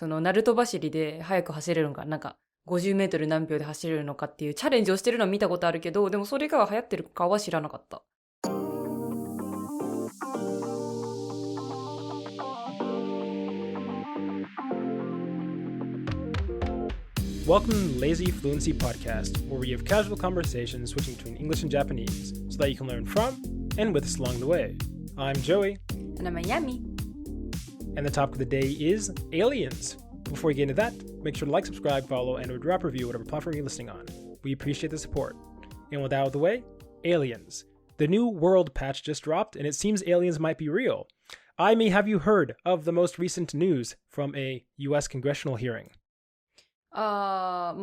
そのナルト走りで速く走れるのか、なんか50メートル何秒で走れるのかっていうチャレンジをしてるのは見たことあるけど、でもそれが流行ってるかは知らなかった。Welcome to the Lazy Fluency podcast, where we have casual conversations switching between English and Japanese so that you can learn from and with us along the way. I'm Joey. And I'm Yami. And the topic of the day is aliens. Before we get into that, make sure to like, subscribe, follow, and or drop a review whatever platform you're listening on. We appreciate the support. And with that out of the way, aliens. The new world patch just dropped, and it seems aliens might be real. I may have you heard of the most recent news from a U.S. congressional hearing. まあ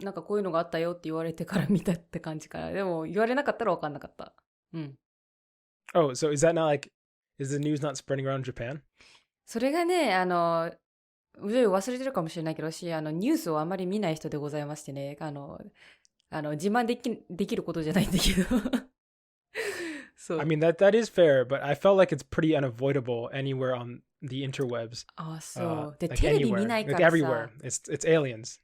なんかこういうのがあったよって言われてから見たって感じかな。でも言われなかったら分かんなかった。うん。Oh, so is that not like, is the news not spreading around Japan? それがね、忘れてるかもしれないけど、私、ニュースをあまり見ない人でございましてね、自慢できることじゃないんだけど。そう。I mean, that is fair, but I felt like it's pretty unavoidable anywhere on the interwebs. あ、そう。で、like テレビ anywhere, 見ないか like らさ。 everywhere. It's aliens.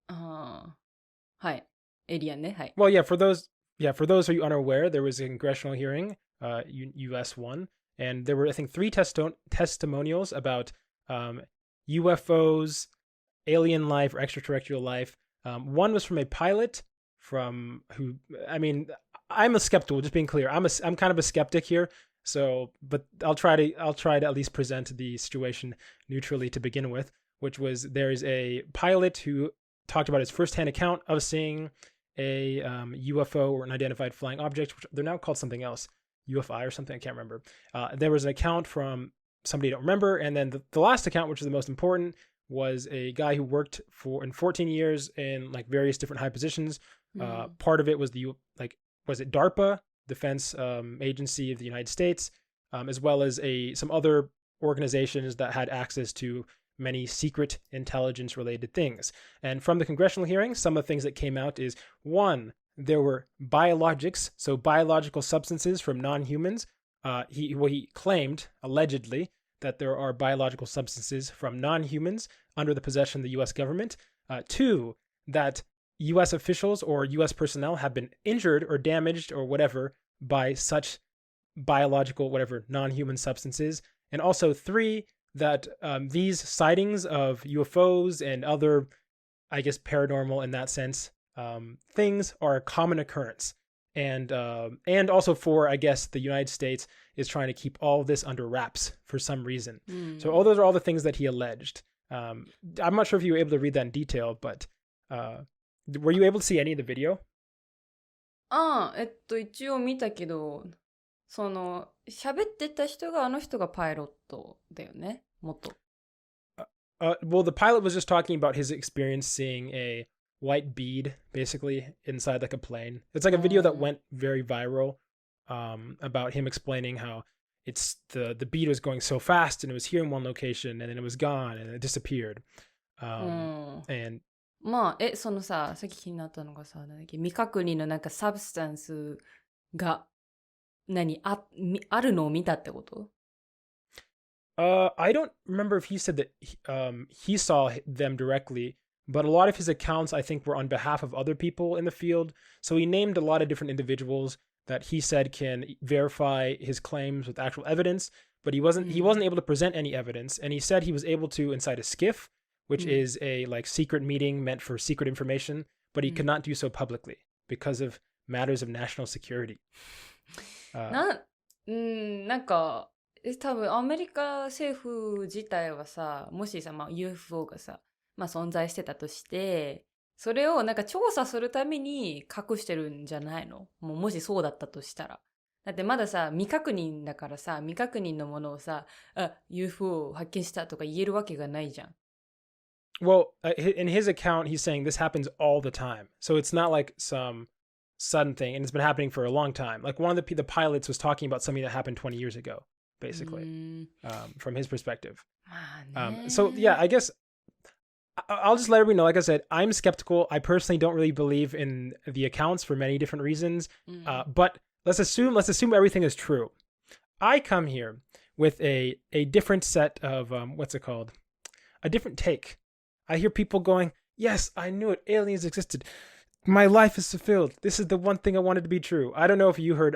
はい。エイリアンね。はい。Well, for those of you unaware, there was a congressional hearing, US one, and there were, I think, 3 testimonials about UFOs, alien life, or extraterrestrial life. One was from a pilot from who, I mean, I'm a skeptical, just being clear. I'm kind of a skeptic here. So, but I'll try to at least present the situation neutrally to begin with, which was there's a pilot who talked about his firsthand account of seeing a UFO or unidentified flying object, which they're now called something else, UFI or something, I can't remember. There was an account from somebody I don't remember, and then the last account, which is the most important, was a guy who worked in 14 years in like various different high positions. Part of it was was it DARPA, Defense Agency of the United States, as well as some other organizations that had access to many secret intelligence related things. And from the congressional hearings, some of the things that came out is, 1, there were biologics, so biological substances from non-humans. He claimed, allegedly, that there are biological substances from non-humans under the possession of the U.S. government. 2, that U.S. officials or U.S. personnel have been injured or damaged or whatever by such biological, whatever, non-human substances. And also 3, that these sightings of UFOs and other, I guess, paranormal in that sense, things are a common occurrence. And also 4, I guess, the United States is trying to keep all of this under wraps for some reason. So all those are all the things that he alleged. I'm not sure if you were able to read that in detail, but were you able to see any of the video? 一応見たけど、喋ってた人があの人がパイロットだよね、元。Well, the pilot was just talking about his experience seeing a white bead, basically, inside like a plane. It's like a video that went very viral about him explaining how it's the bead was going so fast and it was here in one location and then it was gone and it disappeared. And まあ、さっき気になったのがさ、なんだっけ、未確認のなんかサブスタンスが、あるのを見たってこと？ I don't remember if he said that he saw them directly, but a lot of his accounts, I think, were on behalf of other people in the field. So he named a lot of different individuals that he said can verify his claims with actual evidence, but he wasn't able to present any evidence. And he said he was able to inside a skiff, which is a like secret meeting meant for secret information, but he could not do so publicly because of matters of national security. なんか多分アメリカ政府自体はさ、もしさ、UFO がさ、存在してたとして、それをなんか調査するために隠してるんじゃないの？もしそうだったとしたら。だってまださ、未確認だからさ、未確認のものをさ、UFO 発見したとか言えるわけがないじゃん。Well, in his account, he's saying this happens all the time. So it's not like some sudden thing, and it's been happening for a long time. Like one of the pilots was talking about something that happened 20 years ago, basically, from his perspective. So yeah, I guess I'll just let everybody know, like I said, I'm skeptical. I personally don't really believe in the accounts for many different reasons. But let's assume everything is true. I come here with a different set of, a different take. I hear people going, yes, I knew it, aliens existed. My life is fulfilled. This is the one thing I wanted to be true. I don't know if you heard,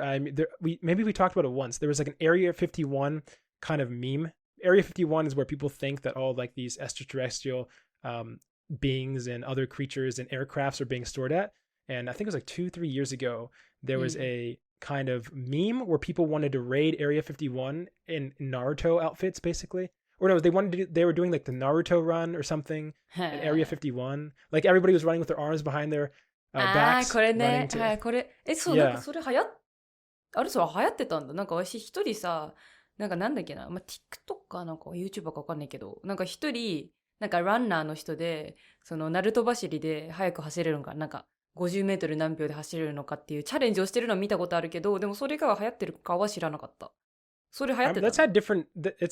maybe we talked about it once. There was like an Area 51 kind of meme. Area 51 is where people think that all like these extraterrestrial beings and other creatures and aircrafts are being stored at. And I think it was like 2-3 years ago, there was a kind of meme where people wanted to raid Area 51 in Naruto outfits, basically. Or no, they were doing like the Naruto run or something in Area 51. Like everybody was running with their arms behind their backs. これね。 running to... はい、これ。そう、Yeah. なんかそれあれ、そう、流行ってたんだ。なんか私一人さ、なんかなんだっけな、TikTok かなんか YouTuber かわかんないけど、なんか一人、なんかランナーの人で、そのナルト走りで速く走れるのか、なんか50メートル何秒で走れるのかっていうチャレンジをしてるのを見たことあるけど、でもそれが流行ってるかは知らなかった。それ流行ってた。It's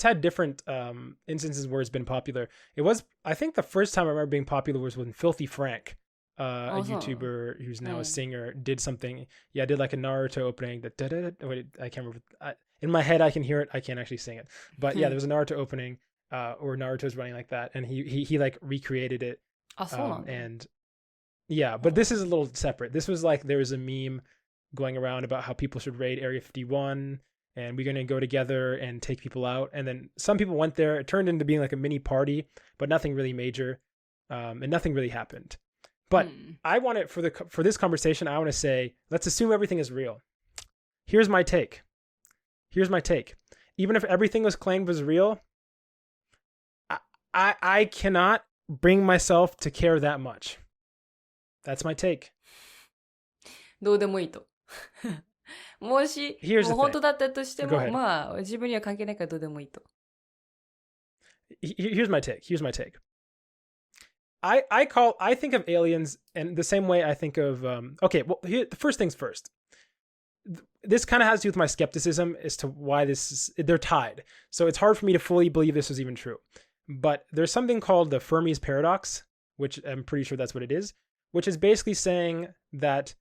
had different instances where it's been popular. I think the first time I remember being popular was when Filthy Frank, a YouTuber who's now a singer, did something. Yeah, did like a Naruto opening that wait, I can't remember. In my head I can hear it, I can't actually sing it. But yeah, there was a Naruto opening or Naruto's running like that, and he like recreated it. And yeah, but this is a little separate. This was like there was a meme going around about how people should raid Area 51 and we're going to go together and take people out. And then some people went there. It turned into being like a mini party, but nothing really major. And nothing really happened. But I want it for this conversation, I want to say, let's assume everything is real. Here's my take. Even if everything was claimed was real, I cannot bring myself to care that much. That's my take. どうでもいいと。もし、もう本当だったとしても、まあ、自分には関係ないからどうでもいいと。Here's my take. I think of aliens in the same way I think of, okay, well, the first things first. This kind of has to do with my skepticism as to why they're tied. So it's hard for me to fully believe this is even true. But there's something called the Fermi's paradox, which I'm pretty sure that's what it is, which is basically saying that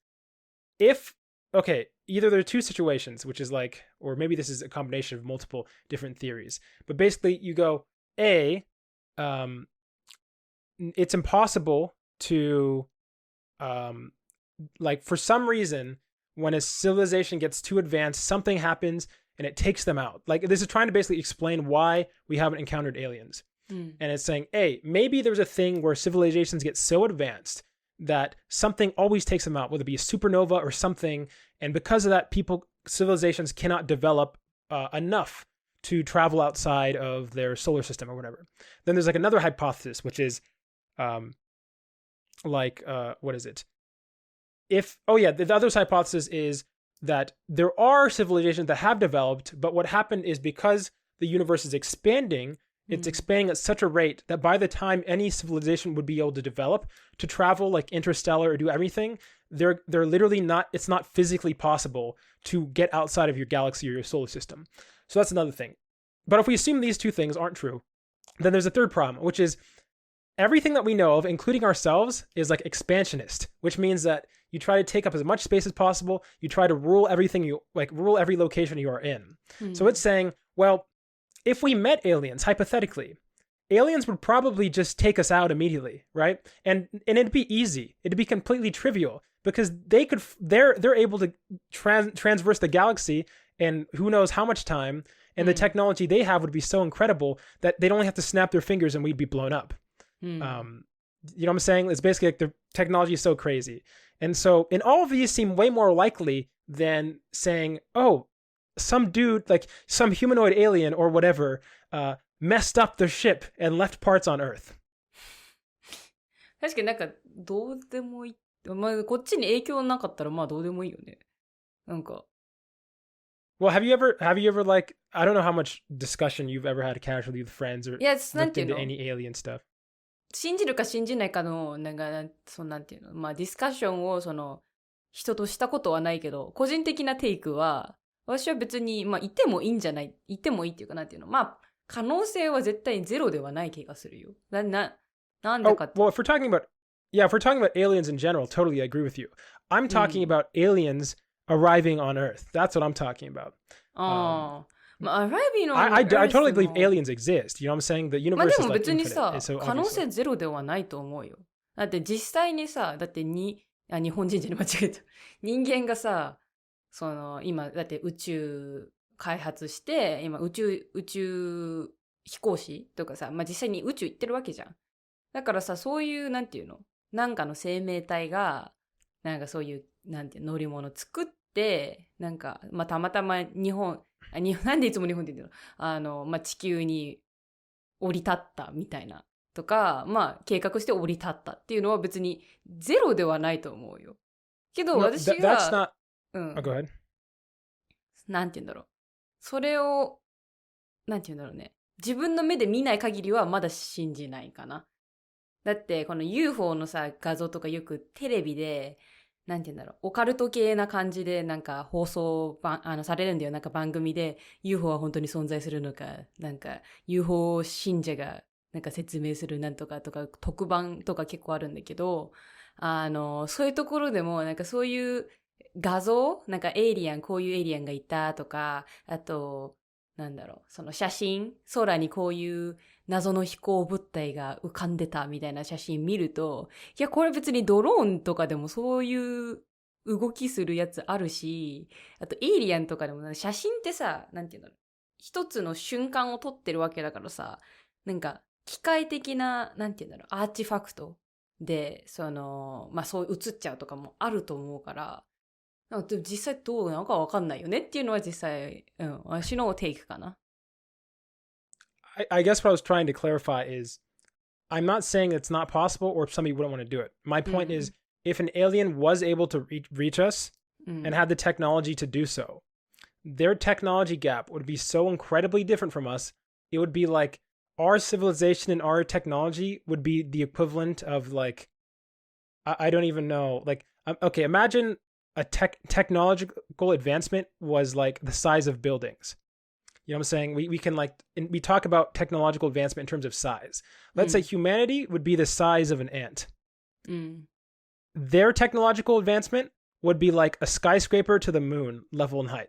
either there are two situations, which is like, or maybe this is a combination of multiple different theories, but basically you go, it's impossible to, like for some reason, when a civilization gets too advanced, something happens and it takes them out. Like this is trying to basically explain why we haven't encountered aliens. And it's saying, maybe there's a thing where civilizations get so advanced that something always takes them out, whether it be a supernova or something. And because of that, civilizations cannot develop enough to travel outside of their solar system or whatever. Then there's like another hypothesis, which is what is it? The other hypothesis is that there are civilizations that have developed, but what happened is because the universe is expanding, it's expanding at such a rate that by the time any civilization would be able to develop, to travel like interstellar or do everything, they're literally not, it's not physically possible to get outside of your galaxy or your solar system. So that's another thing. But if we assume these two things aren't true, then there's a third problem, which is everything that we know of, including ourselves, is like expansionist, which means that you try to take up as much space as possible. You try to rule rule every location you are in. So it's saying, well, if we met aliens, hypothetically, aliens would probably just take us out immediately, right? And it'd be easy. It'd be completely trivial because they're able to transverse the galaxy in who knows how much time, and the technology they have would be so incredible that they'd only have to snap their fingers and we'd be blown up. You know what I'm saying? It's basically like the technology is so crazy. And so, and all of these seem way more likely than saying, oh, some dude, like some humanoid alien or whatever, messed up the ship and left parts on Earth. 確かになんかどうでもいい。まあこっちに影響なかったらまあどうでもいいよね。なんか。Well, have you ever like, I don't know how much discussion you've ever had casually with friends or looked into any alien stuff. 信じるか信じないかのなんかなんていうの、まあディスカッションをその人としたことはないけど、個人的なテイクは私は別にまあいてもいいんじゃない、いてもいいっていうかなんていうの、まあ可能性は絶対にゼロではない気がするよ。なんでかって。Well, if we're talking about aliens in general, totally agree with you. I'm talking about aliens arriving on Earth. That's what I'm talking about. まあ、arriving on I totally Earth believe も aliens exist. You know what I'm saying? The まあ universe で is も like 別に infinite. さ、 So 可能 obviously. 性ゼロではないと思うよ。だって実際にさ、だって日本人じゃ間違えた。人間がさ、今、だって宇宙開発して、今宇宙飛行士とかさ、まあ実際に宇宙行ってるわけじゃん。だからさ、そういう、なんていうのなんかの生命体が、なんかそういう、なんていう乗り物作って、なんか、まあたまたまなんでいつも日本って言うのまあ地球に降り立ったみたいな。とか、まあ計画して降り立ったっていうのは別にゼロではないと思うよ。けど No, 私 that's が、not. Oh, go ahead. なんて言うんだろう。それを、なんて言うんだろうね。自分の目で見ない限りはまだ信じないかな。だってこの UFO のさ、画像とかよくテレビで、なんて言うんだろう。オカルト系な感じでなんか放送されるんだよ。なんか番組で UFO は本当に存在するのか、なんか UFO 信者がなんか説明するなんとかとか特番とか結構あるんだけど、そういうところでもなんかそういう画像なんかこういうエイリアンがいたとか、あと、なんだろう、その写真、空にこういう謎の飛行物体が浮かんでたみたいな写真見ると、いや、これ別にドローンとかでもそういう動きするやつあるし、あとエイリアンとかでも写真ってさ、なんていうの、一つの瞬間を撮ってるわけだからさ、なんか機械的な、なんていうんだろう、アーティファクトで、まあそう映っちゃうとかもあると思うから、なんか実際どうなのかわかんないよねっていうのは実際、私のテイクかな。I guess what I was trying to clarify is I'm not saying it's not possible or somebody wouldn't want to do it. My point is if an alien was able to reach us and had the technology to do so, their technology gap would be so incredibly different from us. It would be like our civilization and our technology would be the equivalent of like, I don't even know. Like, okay, imagine a technological advancement was like the size of buildings. You know what I'm saying? We can like, we talk about technological advancement in terms of size. Let's say humanity would be the size of an ant. Their technological advancement would be like a skyscraper to the moon level in height.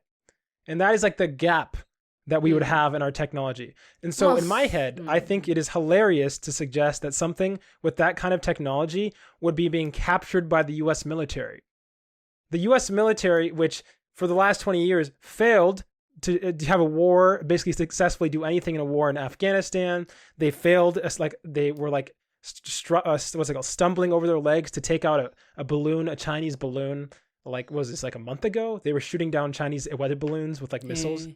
And that is like the gap that we would have in our technology. And so in my head, I think it is hilarious to suggest that something with that kind of technology would be being captured by the US military. The US military, which for the last 20 years failed to have a war, basically successfully do anything in a war in Afghanistan. They failed, like they were like, what's it called, stumbling over their legs to take out a balloon, a Chinese balloon. Like, was this like a month ago? They were shooting down Chinese weather balloons with like missiles.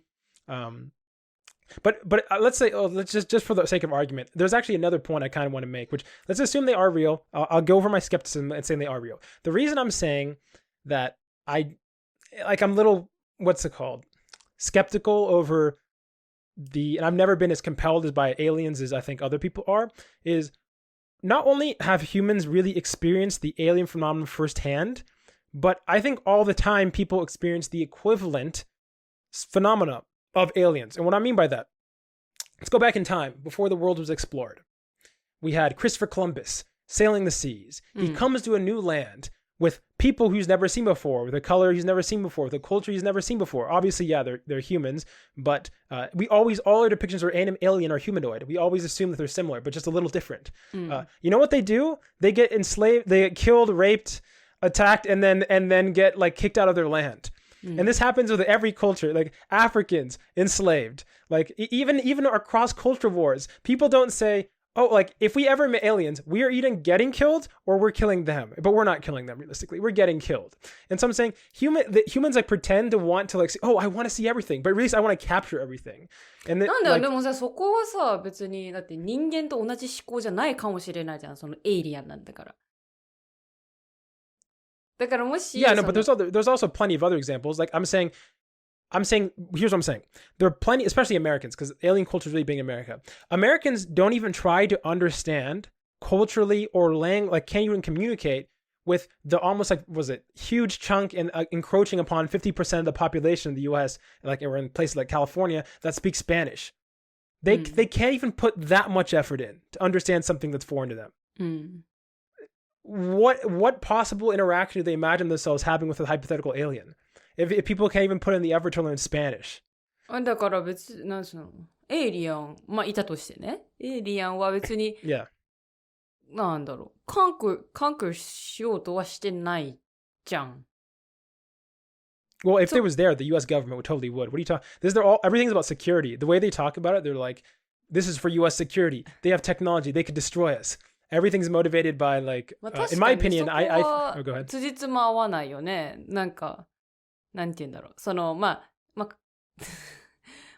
But let's say, let's just for the sake of argument, there's actually another point I kind of want to make, which let's assume they are real. I'll go over my skepticism and saying they are real. The reason I'm saying that I'm little, what's it called? Skeptical over and I've never been as compelled as by aliens as I think other people are, is not only have humans really experienced the alien phenomenon firsthand, but I think all the time people experience the equivalent phenomena of aliens. And what I mean by that, let's go back in time before the world was explored. We had Christopher Columbus sailing the seas. He comes to a new land with people he's never seen before, with a color he's never seen before, with a culture he's never seen before. Obviously, yeah, they're humans, but all our depictions are alien or humanoid. We always assume that they're similar, but just a little different. You know what they do? They get enslaved, they get killed, raped, attacked, and then get like kicked out of their land. And this happens with every culture, like Africans enslaved, like even across culture wars. People don't say, oh, like if we ever meet aliens, we are either getting killed or we're killing them, but we're not killing them realistically. We're getting killed. And so I'm saying humans like pretend to want to like say, oh, I want to see everything, but really I want to capture everything. And then, なんだよ、でもさ、そこはさ、別に、だって人間と同じ思考じゃないかもしれないじゃん。そのエイリアンなんだから。だからもし、yeah, no, but there's also plenty of other examples. Like I'm saying, here's what I'm saying. There are plenty, especially Americans, because alien culture is really big in America. Americans don't even try to understand culturally or can't even communicate with the almost like, was it huge chunk and encroaching upon 50% of the population of the US, like or in places like California that speak Spanish. They can't even put that much effort in to understand something that's foreign to them. What possible interaction do they imagine themselves having with a hypothetical alien? If people can't even put in the effort to learn Spanish, だから別、なんすの、エイリアン、まあいたとしてね。エイリアンは別に、Yeah. なんだろう、カンクしようとはしてないじゃん。Well, if there So, was there, the U.S. government would totally would. What are you talking? This they're all everything's about security. The way they talk about it, they're like, "This is for U.S. security. They have technology. They could destroy us." Everything's motivated by like, まあ in 確 my かにそ opinion, こ oh, は go ahead. 辻褄合わないよね。なんか、なんて言うんだろう。その、まあ、ま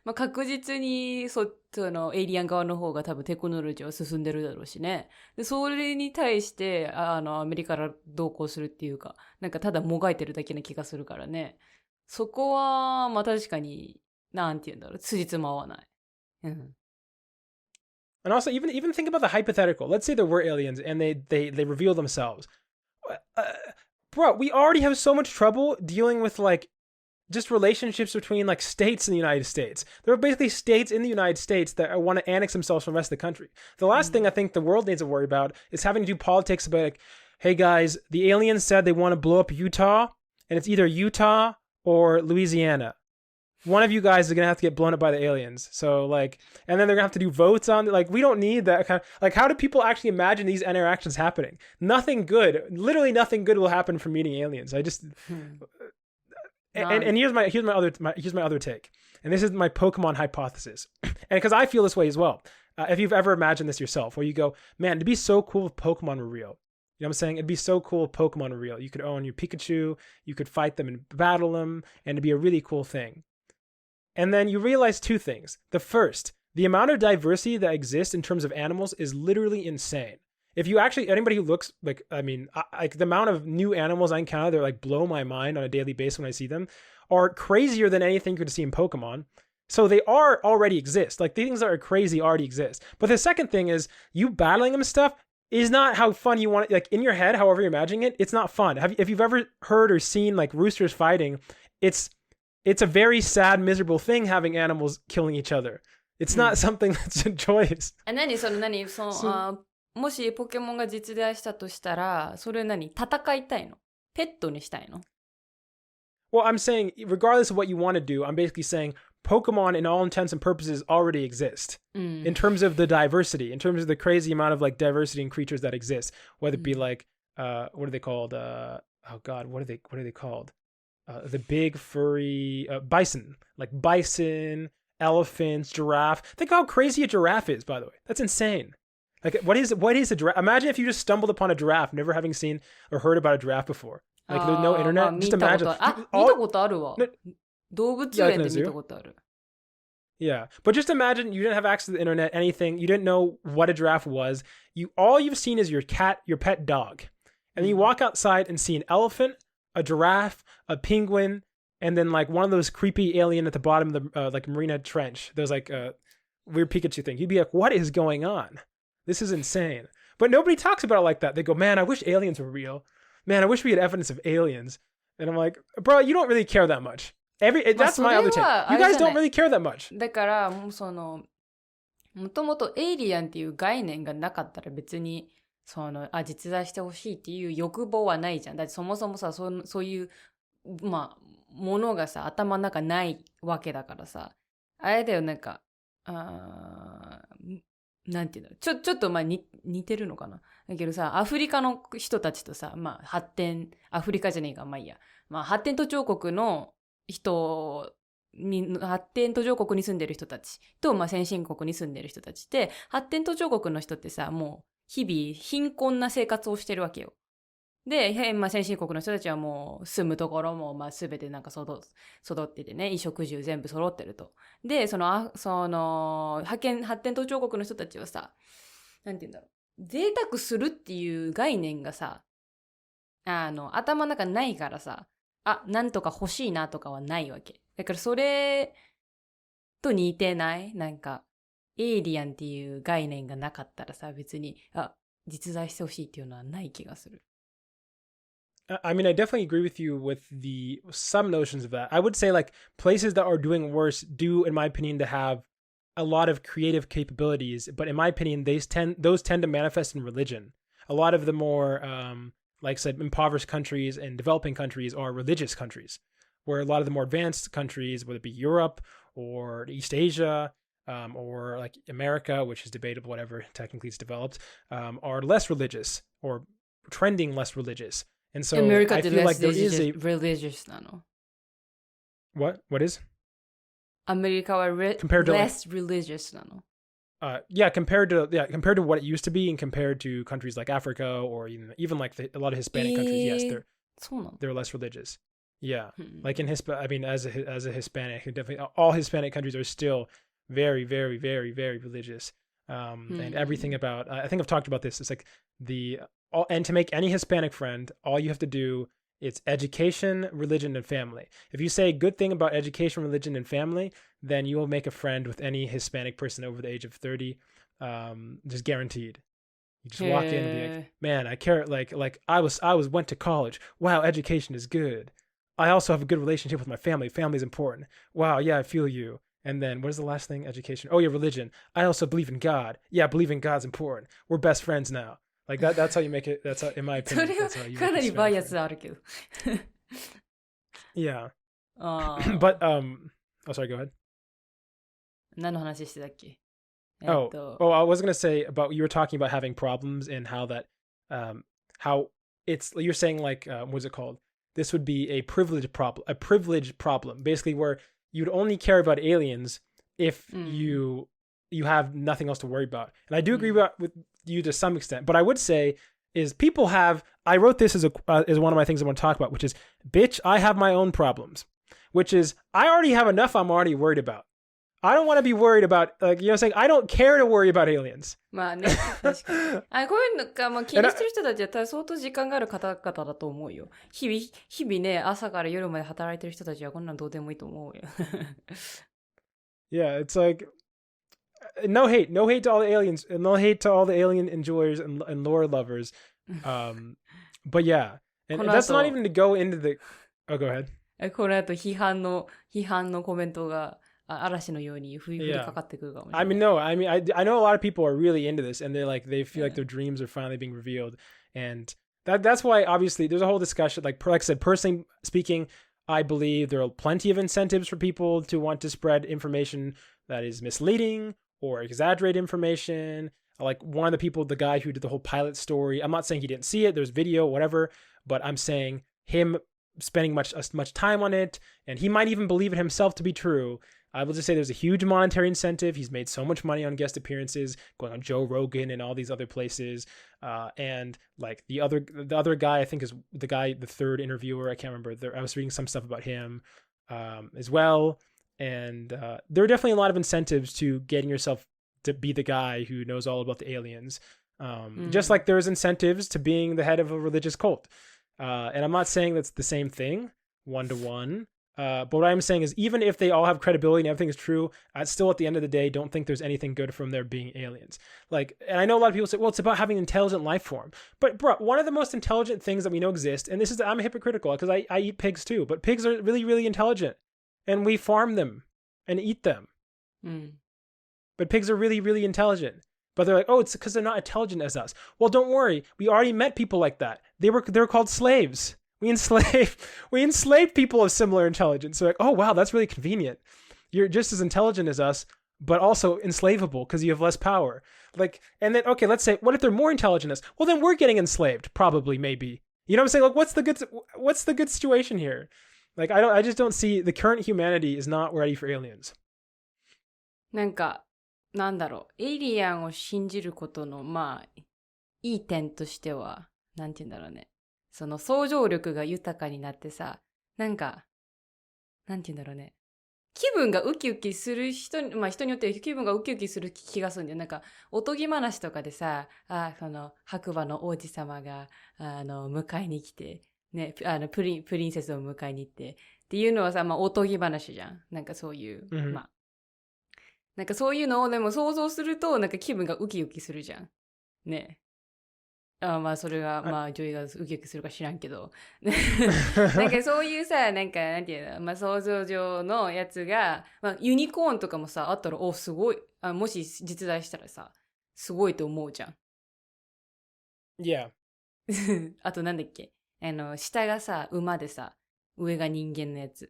あ確実にそのエイリアン側の方が多分テクノロジーは進んでるだろうしね。で、それに対してアメリカから同行するっていうか、なんかただもがいてるだけな気がするからね。そこは、まあ確かに、なんて言うんだろう。辻褄合わない。うん。And also, even think about the hypothetical. Let's say there were aliens and they reveal themselves. Bro, we already have so much trouble dealing with like just relationships between like states in the United States. There are basically states in the United States that want to annex themselves from the rest of the country. The last thing I think the world needs to worry about is having to do politics about like, hey guys, the aliens said they want to blow up Utah, and it's either Utah or Louisiana. One of you guys is gonna have to get blown up by the aliens. So like, and then they're gonna have to do votes on it. Like, we don't need that kind of, like, how do people actually imagine these interactions happening? Nothing good, literally nothing good will happen from meeting aliens. I just, and here's my other take. And this is my Pokemon hypothesis. And because I feel this way as well. If you've ever imagined this yourself, where you go, man, it'd be so cool if Pokemon were real. You know what I'm saying? It'd be so cool if Pokemon were real. You could own your Pikachu, you could fight them and battle them, and it'd be a really cool thing. And then you realize two things. The first, the amount of diversity that exists in terms of animals is literally insane. If you actually, anybody who looks like, I mean, like the amount of new animals I encounter that like blow my mind on a daily basis when I see them are crazier than anything you could see in Pokemon. So they already exist. Like things that are crazy already exist. But the second thing is you battling them stuff is not how fun you want it. Like in your head, however you're imagining it, it's not fun. If you've ever heard or seen like roosters fighting, it's a very sad, miserable thing having animals killing each other. It's not something that's joyous. もしポケモンが実在したとしたら、それ戦いたいの？ペットにしたいの？ Well, I'm saying, regardless of what you want to do, I'm basically saying Pokemon, in all intents and purposes, already exist. In terms of the diversity, in terms of the crazy amount of like diversity in creatures that exist, whether it be like, what are they called? Oh God, what are they called? The big furry bison, like bison, elephants, giraffe. Think how crazy a giraffe is, by the way. That's insane. Like, what is a giraffe? Imagine if you just stumbled upon a giraffe, never having seen or heard about a giraffe before. Like, there's no internet. Just imagine. 見たことあるわ。動物園で見たことある。Yeah, but just imagine you didn't have access to the internet, anything. You didn't know what a giraffe was. All you've seen is your cat, your pet dog. And then you walk outside and see an elephant, a giraffe, a penguin, and then like one of those creepy alien at the bottom of the like Marina Trench. There's like a weird Pikachu thing. You'd be like, what is going on? This is insane. But nobody talks about it like that. They go, man, I wish aliens were real. Man, I wish we had evidence of aliens. And I'm like, bro, you don't really care that much. That's my other take. You guys don't really care that much. だからもともとエイリアンっていう概念がなかったら別に実在してほしいっていう欲望はないじゃん。だってそもそもさ、そういうものがさ頭の中ないわけだからさ、あれだよ、なんていうの、ちょっと似てるのかな。だけどさ、アフリカの人たちとさ、アフリカじゃねえか、いいや。発展途上国の発展途上国に住んでる人たちと、先進国に住んでる人たちって、発展途上国の人ってさ、もう日々貧困な生活をしてるわけよ。で、先進国の人たちはもう住むところもすべて育っててね、衣食住全部揃ってると。で、発展途上国の人たちはさ、なんて言うんだろう、贅沢するっていう概念がさ、頭の中ないからさ、なんとか欲しいなとかはないわけ。だからそれと似てない？エイリアンっていう概念がなかったらさ、別に、実在してほしいっていうのはない気がする。I mean, I definitely agree with you with some notions of that. I would say like places that are doing worse do, in my opinion, to have a lot of creative capabilities. But in my opinion, those tend to manifest in religion. A lot of the more, like I said, impoverished countries and developing countries are religious countries, where a lot of the more advanced countries, whether it be Europe or East Asia, or like America, which is debatable, whatever technically it's developed, are less religious or trending less religious. And so America Iって feel like there less is a religious なの。what is アメリカは compared to less religious なの。compared to what it used to be, and compared to countries like Africa or even like a lot of Hispanic countries, yes, そうなの they're less religious. Yeah, like in I mean, as a Hispanic, definitely all Hispanic countries are still very, very, very, very religious. And everything about I think I've talked about this. It's like and to make any Hispanic friend, all you have to do is education, religion, and family. If you say a good thing about education, religion, and family, then you will make a friend with any Hispanic person over the age of 30, just guaranteed. You just walk in and be like, man, I care. Like I went to college. Wow, education is good. I also have a good relationship with my family. Family is important. Wow, yeah, I feel you. And then what is the last thing? Education. Oh yeah, religion. I also believe in God. Yeah, believing God's important. We're best friends now. Like that's how you make it. That's how, in my opinion. それは that's how you かな make り a バイア Hispanic スあるけど。 friend. Yeah. あ But oh sorry, go ahead. 何の話してたっけ I was gonna say about you were talking about having problems and how that how it's you're saying like what's it called? This would be a privilege problem, basically where you'd only care about aliens if you have nothing else to worry about. And I do agree with you to some extent, but I would say is people have. I wrote this as one of my things I want to talk about, which is, bitch, I have my own problems, which is I already have enough I'm already worried about. I don't want to be worried about, like, you know what I'm saying? I don't care to worry about aliens. まあね、確かに。こういうのが、気にしてる人たちは相当時間がある方々だと思うよ。日々ね、朝から夜まで働いてる人たちはこんなんどうでもいいと思うよ。Yeah, it's like, no hate to all the aliens, and no hate to all the alien enjoyers and lore lovers. But yeah, and that's not even to go into the, oh, go ahead. この後批判のコメントが嵐のように降りかかってくるかもしれない。I know a lot of people are really into this, and they feel like their dreams are finally being revealed, and that's why obviously there's a whole discussion. Like I said, personally speaking, I believe there are plenty of incentives for people to want to spread information that is misleading or exaggerate information. Like one of the people, the guy who did the whole pilot story, I'm not saying he didn't see it, there's video, whatever, but I'm saying him spending much time on it, and he might even believe it himself to be true. I will just say there's a huge monetary incentive. He's made so much money on guest appearances, going on Joe Rogan and all these other places. And like the other guy, I think is the third interviewer. I can't remember. I was reading some stuff about him as well. And there are definitely a lot of incentives to getting yourself to be the guy who knows all about the aliens. Just like there's incentives to being the head of a religious cult. And I'm not saying that's the same thing, one-to-one. But what I'm saying is, even if they all have credibility and everything is true, I still at the end of the day don't think there's anything good from there being aliens. Like, and I know a lot of people say, well, it's about having an intelligent life form. But bro, one of the most intelligent things that we know exist, and I'm hypocritical because I eat pigs too, but pigs are really, really intelligent, and we farm them and eat them. But pigs are really, really intelligent. But they're like, oh, it's because they're not intelligent as us. Well, don't worry, we already met people like that. They're called slaves. We enslaved people of similar intelligence. So like, oh wow, that's really convenient. You're just as intelligent as us, but also enslavable because you have less power. Like, and then okay, let's say, what if they're more intelligent than us? Well, then we're getting enslaved, probably, maybe. You know what I'm saying? Like, what's the good situation here? Like, I just don't see the current humanity is not ready for aliens. なんだろう、エイリアンを信じることのいい点としては、なんて言うんだろうね。その想像力が豊かになってさ、なんて言うんだろうね。気分がウキウキする人によって気分がウキウキする気がするんだよ。なんか、おとぎ話とかでさ、その白馬の王子様が、迎えに来て、ね、プリンセスを迎えに行って、っていうのはさ、おとぎ話じゃん。なんかそういう、なんかそういうのをでも想像すると、なんか気分がウキウキするじゃん。ね。それが、女優がウキウキするか知らんけど。なんかそういうさ、なんていうの、想像上のやつが、ユニコーンとかもさ、あったら、すごい、もし実在したらさ、すごいと思うじゃん。Yeah. あとなんだっけ、下がさ、馬でさ、上が人間のやつ。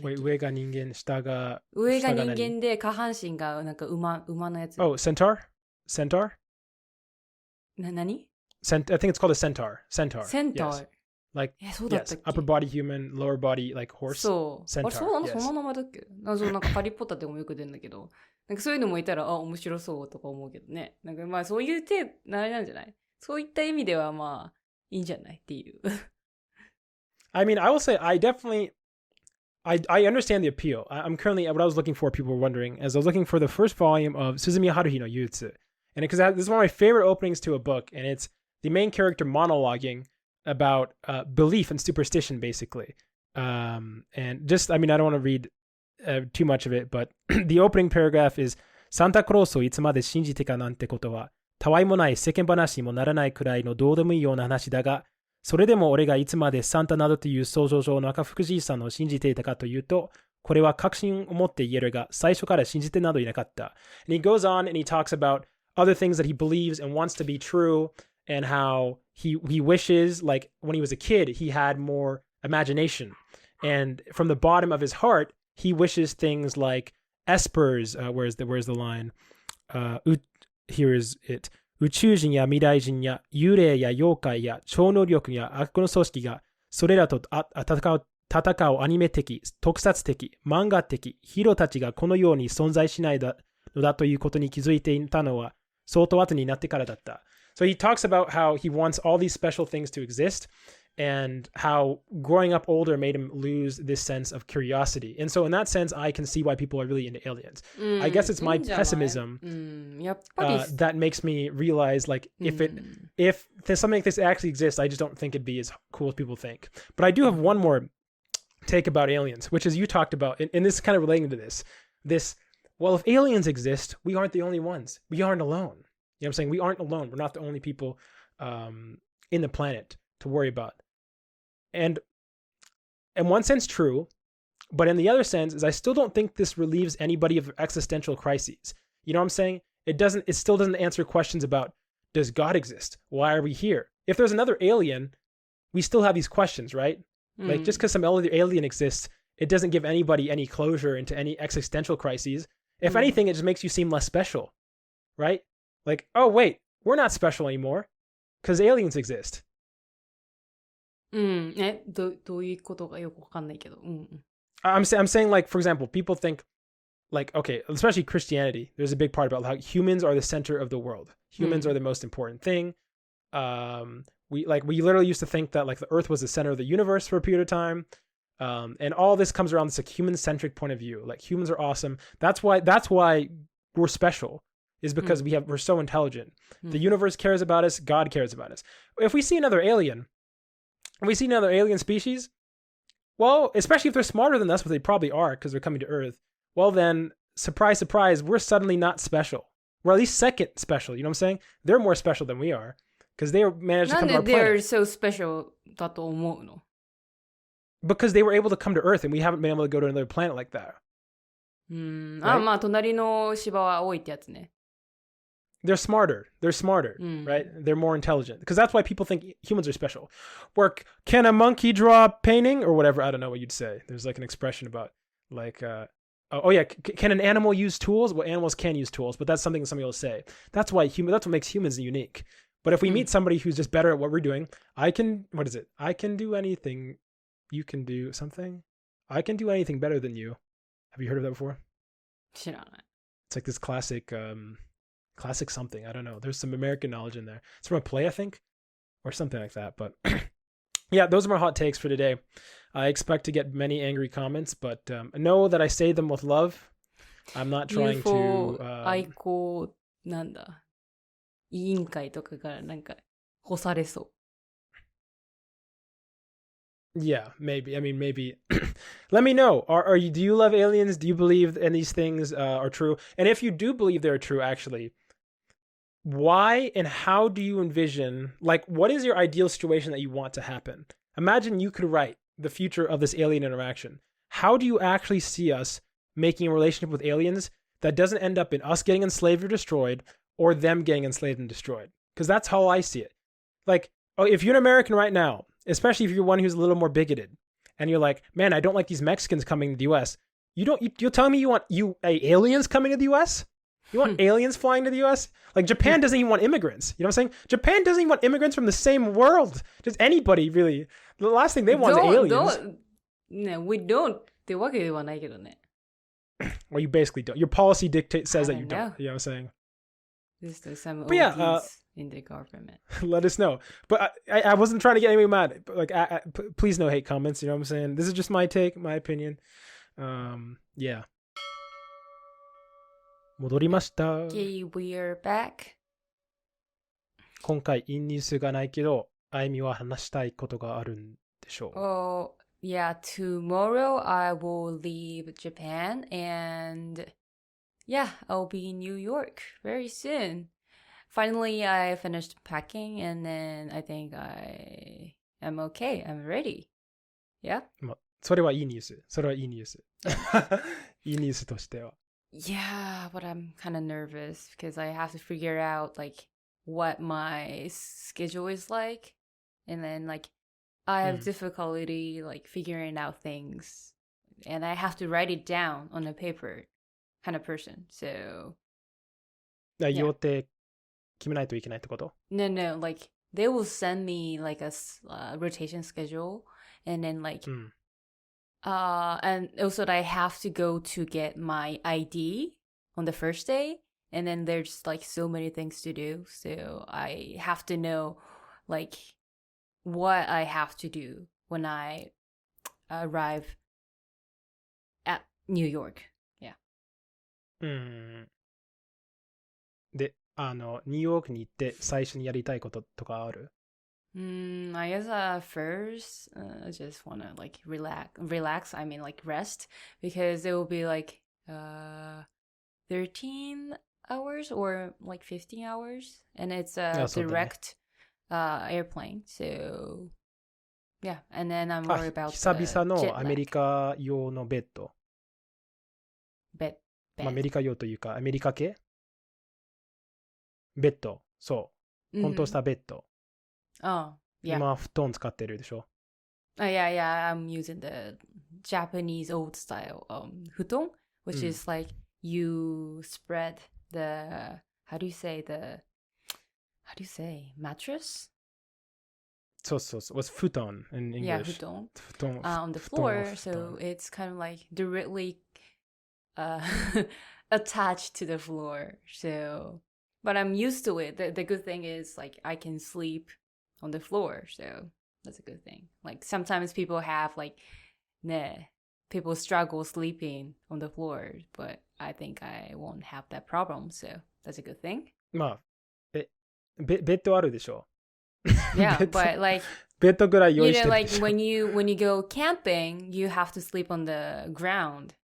上が人間、下が上が人何間で下半身がなんか馬のやつ。Oh, centaur? Centaur? 何 I think it's called a centaur. Centaur. Centaur. Yes. Like, そうだったっ yes, け upper body human, lower body like horse. そう。Centaur, あれ、そうなの、 yes. その名前だっけなんかハリーポッターでもよく出るんだけど、なんかそういうのもいたら、面白そうとか思うけどね。なんかまあそういうあれなんじゃない？そういった意味ではまあ、いいんじゃないっていう。I mean, I will say I definitely I understand the appeal. I'm currently what I was looking for. People were wondering as I was looking for the first volume of Suzumiya Haruhi no Yutsu, and because this is one of my favorite openings to a book, and it's the main character monologuing about belief and superstition, basically. And just I mean, I don't want to read too much of it, but the opening paragraph is Santa Claus をいつまで信じてかなんてことはたわいもない世間話にもならないくらいのどうでもいいような話だが。それでも俺がいつまでサンタなどという想像上の赤福じいさんを信じていたかというと、これは確信を持って言えるが、最初から信じてなどいなかった。And he goes on and he talks about other things that he believes and wants to be true and how he wishes, like when he was a kid, he had more imagination. And from the bottom of his heart, he wishes things like espers, where's the line? Here is it. 宇宙人や未来人や幽霊や妖怪や超能力や悪の組織がそれらと戦うアニメ的、特撮的、漫画的ヒーローたちがこのように存在しないのだということに気づいていたのは相当後になってからだった。So he talks about how he wants all these special things to exist and how growing up older made him lose this sense of curiosity. And so in that sense, I can see why people are really into aliens. I guess it's my pessimism that makes me realize like if there's something like this actually exists, I just don't think it'd be as cool as people think. But I do have one more take about aliens, which is you talked about, and this is kind of relating to this, well, if aliens exist, we aren't the only ones. We aren't alone. You know what I'm saying? We aren't alone. We're not the only people in the planet to worry about. And in one sense true, but in the other sense is I still don't think this relieves anybody of existential crises. You know what I'm saying? It still doesn't answer questions about, does God exist? Why are we here? If there's another alien, we still have these questions, right? Like just because some other alien exists, it doesn't give anybody any closure into any existential crises. If anything, it just makes you seem less special, right? Like, oh wait, we're not special anymore because aliens exist. どういうことかよくわかんないけど。I'm saying like, for example, people think like, okay, especially Christianity, there's a big part about how humans are the center of the world. Humans are the most important thing. We literally used to think that like the earth was the center of the universe for a period of time. And all this comes around this like human-centric point of view. Like humans are awesome. That's why we're special, is because we're so intelligent. The universe cares about us. God cares about us. If we see another alien species, well, especially if they're smarter than us, but they probably are because they're coming to Earth, well then, surprise, surprise, we're suddenly not special. We're at least second special, you know what I'm saying? They're more special than we are because they managed to come to our planet. なんで they're so special だと思うの? Because they were able to come to Earth and we haven't been able to go to another planet like that. Right? まあ隣の芝は多いってやつね。They're smarter, right? They're more intelligent. Because that's why people think humans are special. Or can a monkey draw a painting? Or whatever, I don't know what you'd say. There's like an expression about like, can an animal use tools? Well, animals can use tools, but that's something somebody will say. That's what makes humans unique. But if we meet somebody who's just better at what we're doing, I can do anything. You can do something. I can do anything better than you. Have you heard of that before? 知らない。 It's like this classic something. I don't know. There's some American knowledge in there. It's from a play, I think, or something like that. But yeah, those are my hot takes for today. I expect to get many angry comments, but know that I say them with love. I'm not trying UFO to... 愛好なんだ委員会とかからなんか干されそう。Yeah, maybe. I mean, maybe. Let me know. Do you love aliens? Do you believe in these things are true? And if you do believe they're true, actually, why and how do you envision, like, what is your ideal situation that you want to happen? Imagine you could write the future of this alien interaction. How do you actually see us making a relationship with aliens that doesn't end up in us getting enslaved or destroyed or them getting enslaved and destroyed? Because that's how I see it. Like, if you're an American right now, especially if you're one who's a little more bigoted, and you're like, man, I don't like these Mexicans coming to the U.S. You're telling me you want aliens coming to the U.S.? You want aliens flying to the U.S.? Like Japan doesn't even want immigrants. You know what I'm saying? Japan doesn't even want immigrants from the same world. Just anybody, really. The last thing they want is aliens. No, we don't. ってわけではないけどね。Well, you basically don't. Your policy says that you know. don't. You know what I'm saying? There's some But yeah, ODs in the government. Let us know. But I wasn't trying to get anyone mad. But like, please no hate comments. You know what I'm saying? This is just my take, my opinion. Yeah. 戻りました。Okay, we're back. 今回インニュースがないけど、あゆみは話したいことがあるんでしょう。Oh, yeah, tomorrow I will leave Japan and yeah, I'll be in New York very soon. Finally, I finished packing and then I think I am okay. I'm ready. Yeah? まあ、それはいいニュース。それはいいニュース。いいニュースとしては。Yeah, but I'm kind of nervous because I have to figure out like what my schedule is like. And then like I have difficulty like figuring out things. And I have to write it down on a paper kind of person. So 予定決めないといけないってこと？ No, like they will send me like a rotation schedule and then like and also I have to go to get my ID on the first day and then there's like so many things to do. So I have to know like what I have to do when I arrive at New York. Yeah. で、ニューヨークに行って最初にやりたいこととかある？ I guess first I just want to like relax, I mean like rest because it will be like 13 hours or like 15 hours and it's a direct airplane. So yeah, and then I'm worried about 久々のアメリカ用のベッド。まあ、アメリカ用というかアメリカ系ベッド。そう。本当したベッド。Oh, yeah. 今、布団使ってるでしょ。Yeah, I'm using the Japanese old style futon, which is like you spread the, how do you say, mattress? そう。What's futon in English? Yeah, futon. On the floor, so it's kind of like directly attached to the floor. So, but I'm used to it. The good thing is like I can sleep on the floor, so that's a good thing. Like sometimes people have like, people struggle sleeping on the floor, but I think I won't have that problem, so that's a good thing. まあ、ベッドあるでしょ。Yeah, but like ベッドぐらい用意してる like when you go camping, you have to sleep on the ground,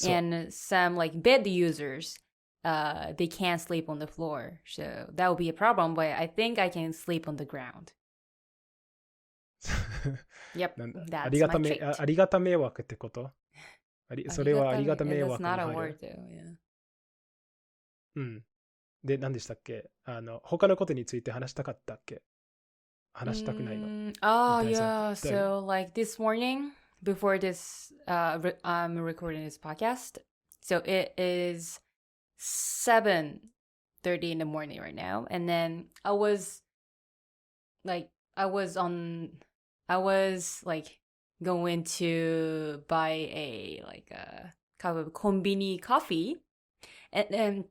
and some like bed users, they can't sleep on the floor, so that would be a problem. But I think I can sleep on the ground. Yep, that's my treat. ありがた迷惑ってこと？それはありがた迷惑に入る。That's not a word though, yeah. で、何でしたっけ？他のことについて話したかったっけ？話したくないの。Oh, yeah. So, like this morning, before this, I'm recording this podcast. So it is 7:30 in the morning right now. And then I was going to buy a kind of konbini coffee. And then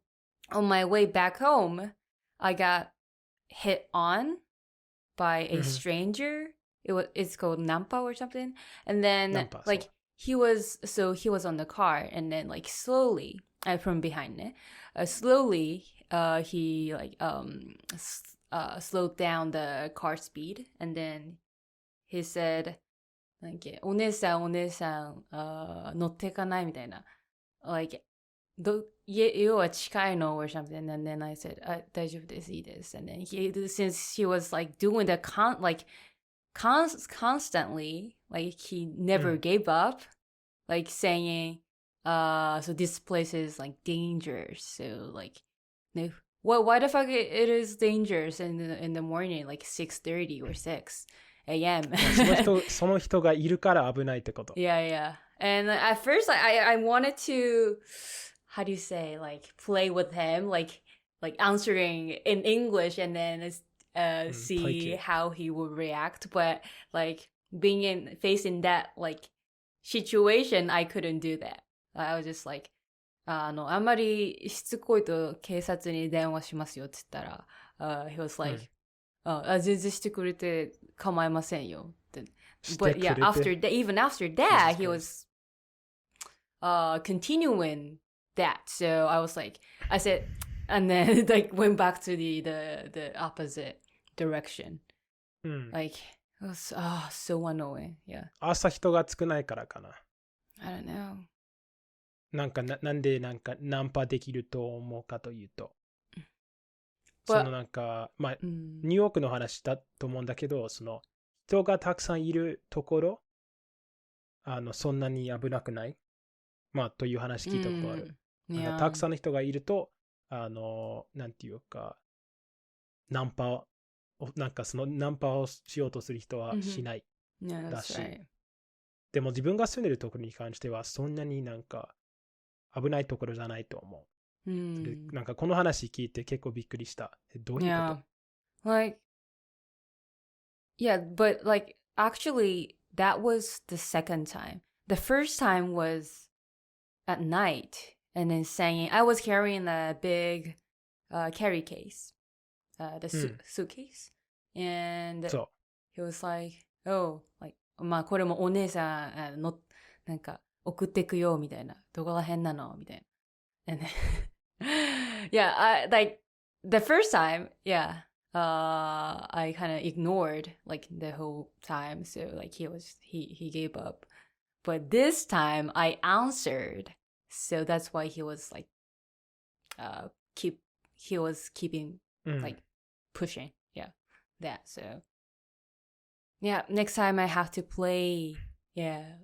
on my way back home, I got hit on by a stranger. It's called Nampa or something. And then Nampa, like he was on the car and then like slowly from behind slowly he like slowed down the car speed and then he said like お姉さん乗っていかないみたいな like 家は近いの or something, and then I said 大丈夫ですいいです and then since he was like doing the constantly, like he never gave up, like saying so this place is like dangerous, so like why the fuck it is dangerous in the morning like 6:30 or 6, a.m. その人がいるから危ないってこと。Yeah. And at first, I wanted to, how do you say, like play with him, like answering in English, and then see how he would react. But like facing that like situation, I couldn't do that. I was just like, あんまりしつこいと警察に電話しますよって言ったら、he was like, 全然してくれて構いませんよって。But yeah, even after that, he was continuing that. So I was like, I said, and then like went back to the opposite direction. Like, it was so annoying. Yeah. 朝人が少ないからかな。I don't know. なんでナンパできると思うかというと、But, そのニューヨークの話だと思うんだけど、その人がたくさんいるところ、そんなに危なくないという話聞いたことある。たくさんの人がいると、なんていうか、ナンパをしようとする人はしないだし。でも自分が住んでるところに関しては、そんなに危ないところじゃないと思う。この話聞いて結構びっくりした。どういうこと？ Like, yeah, but like actually that was the second time. The first time was at night and then saying I was carrying a big carry case, the suitcase, and he was like, oh, like これもお姉さんなんか送ってくよみたいな、どこら辺なのみたいな。And then, yeah, like the first time, yeah, I kind of ignored like the whole time, so like he gave up. But this time I answered, so that's why he was like he was keeping like pushing, yeah, that. So yeah, next time I have to play, yeah,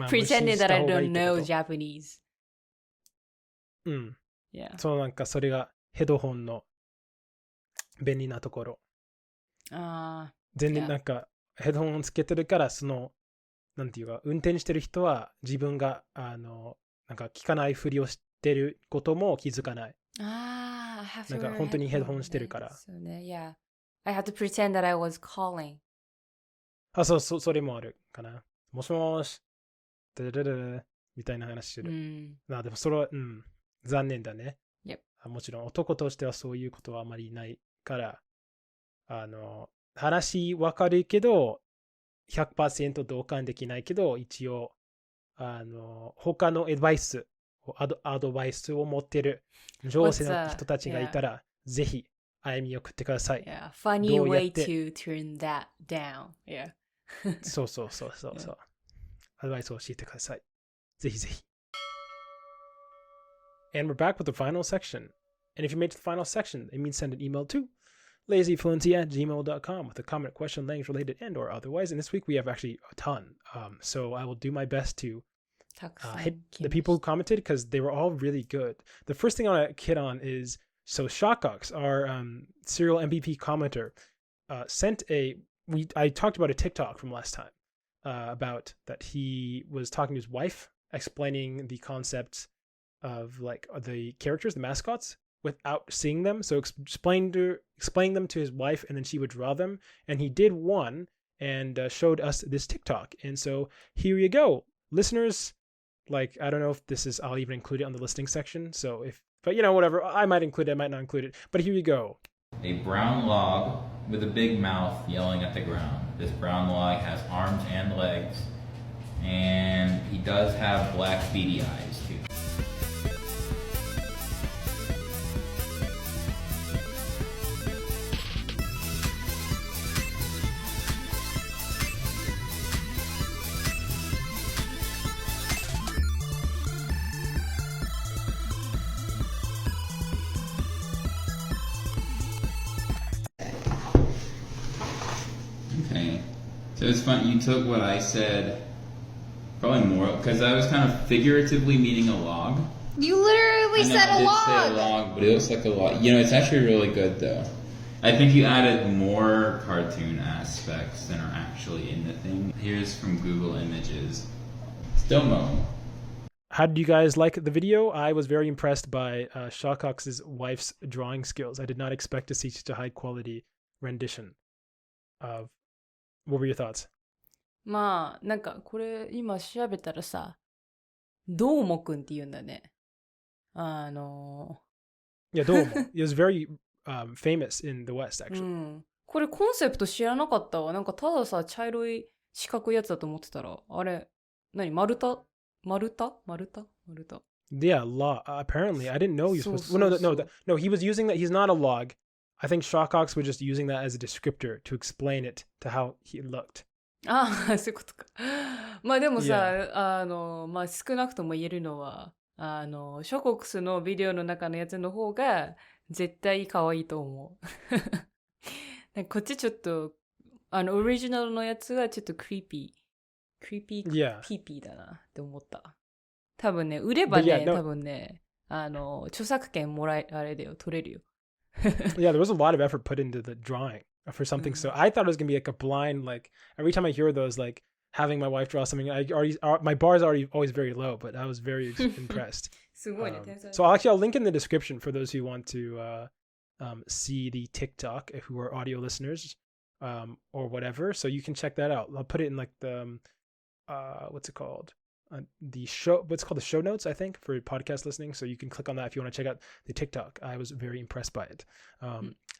pretending that I don't know Japanese. Yeah. そうそれがヘッドホンの便利なところ。全然ヘッドホンをつけてるからなんていうか運転してる人は自分が聞かないふりをしてることも気づかない。本当にヘッドホンしてるから。そうね、yeah. I have to pretend that I was calling. それもあるかな。もしもし、みたいな話してる。でもそれは、残念だね。もちろん男としてはそういうことはあまりないから、話わかるけど、100% 同感できないけど、一応、他のアドバイスを持っている上手な人たちがいたら、ぜひ歩みを送ってください。Yeah, funny way to turn that down. Yeah. そう。アドバイスを教えてください。ぜひぜひ。And we're back with the final section. And if you made it to the final section, it means send an email to lazyfluency@gmail.com with a comment, question, language related, and or otherwise. And this week we have actually a ton. So I will do my best to hit the people who commented because they were all really good. The first thing I want to hit on is, so Shotcox, our serial MVP commenter, sent I talked about a TikTok from last time about that he was talking to his wife, explaining the concepts of like the characters, the mascots, without seeing them. So explaining them to his wife, and then she would draw them. And he did one and showed us this TikTok. And so here you go, listeners. Like, I don't know if I'll even include it on the listing section. So but whatever, I might include it, I might not include it. But here you go. A brown log with a big mouth yelling at the ground. This brown log has arms and legs, and he does have black beady eyes too. Okay, so it's fun. You took what I said, probably more, because I was kind of figuratively meaning a log. You literally said a log. I did say a log, but it looks like a log. It's actually really good though. I think you added more cartoon aspects than are actually in the thing. Here's from Google Images. Stomo. How did you guys like the video? I was very impressed by Shawcox's wife's drawing skills. I did not expect to see such a high quality rendition of. What were your thoughts? まあ、なんかこれ今調べたらさ、どうもくんって言うんだね。Yeah, Domo. It was very famous in the West, う actually. ん。これコンセプト知らなかったわ。なんかたださ、茶色い四角いやつだと思ってたら、あれ、何丸太 Yeah, log. Apparently, I didn't know he was supposed to. Well, no, he was using that. He's not a log. I think Shawcox was just using that as a descriptor to explain it to how he looked. ああ、そういうことか。まあでもさ、まあ少なくとも言えるのは、ショコックスのビデオの中のやつの方が絶対可愛いと思う。なんかこっちちょっと、オリジナルのやつはちょっとクリーピーピーピーだなって思った。多分ね、売ればね、多分ね、著作権あれだよ、取れるよ。Yeah, there was a lot of effort put into the drawing for something. So I thought it was gonna be like a blind, like every time I hear those, like having my wife draw something, my bar is always very low, but I was very impressed. すごいね、so I'll link in the description for those who want to see the TikTok, who are audio listeners, or whatever. So you can check that out. I'll put it in like the what's it called? What's called the show notes, I think, for podcast listening. So you can click on that if you want to check out the TikTok. I was very impressed by it.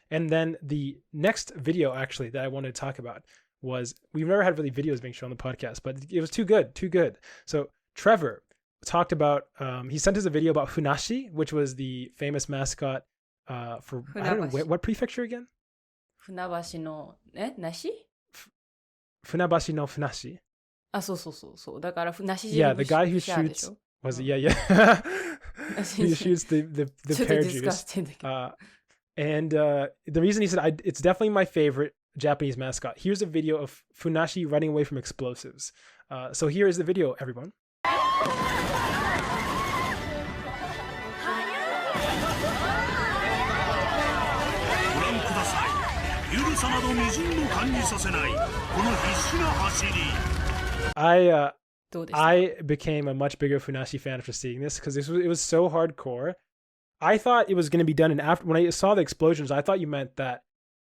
And then the next video actually that I wanted to talk about was, we've never had really videos being shown on the podcast, but it was too good. So Trevor talked about, he sent us a video about Funashi, which was the famous mascot for, I don't know, what prefecture again? 船橋の、梨？船橋のFunashi. あ、そう。だから、梨汁 Yeah, the guy who shoots, yeah. He shoots the pear juice. And the reason he said, it's definitely my favorite Japanese mascot. Here's a video of Funashi running away from explosives. So here is the video, everyone. 許さなどみじんも感じさせないこの必死な走り。I became a much bigger Funashi fan after seeing this, because it was so hardcore. I thought it was going to be done in after. When I saw the explosions, I thought you meant that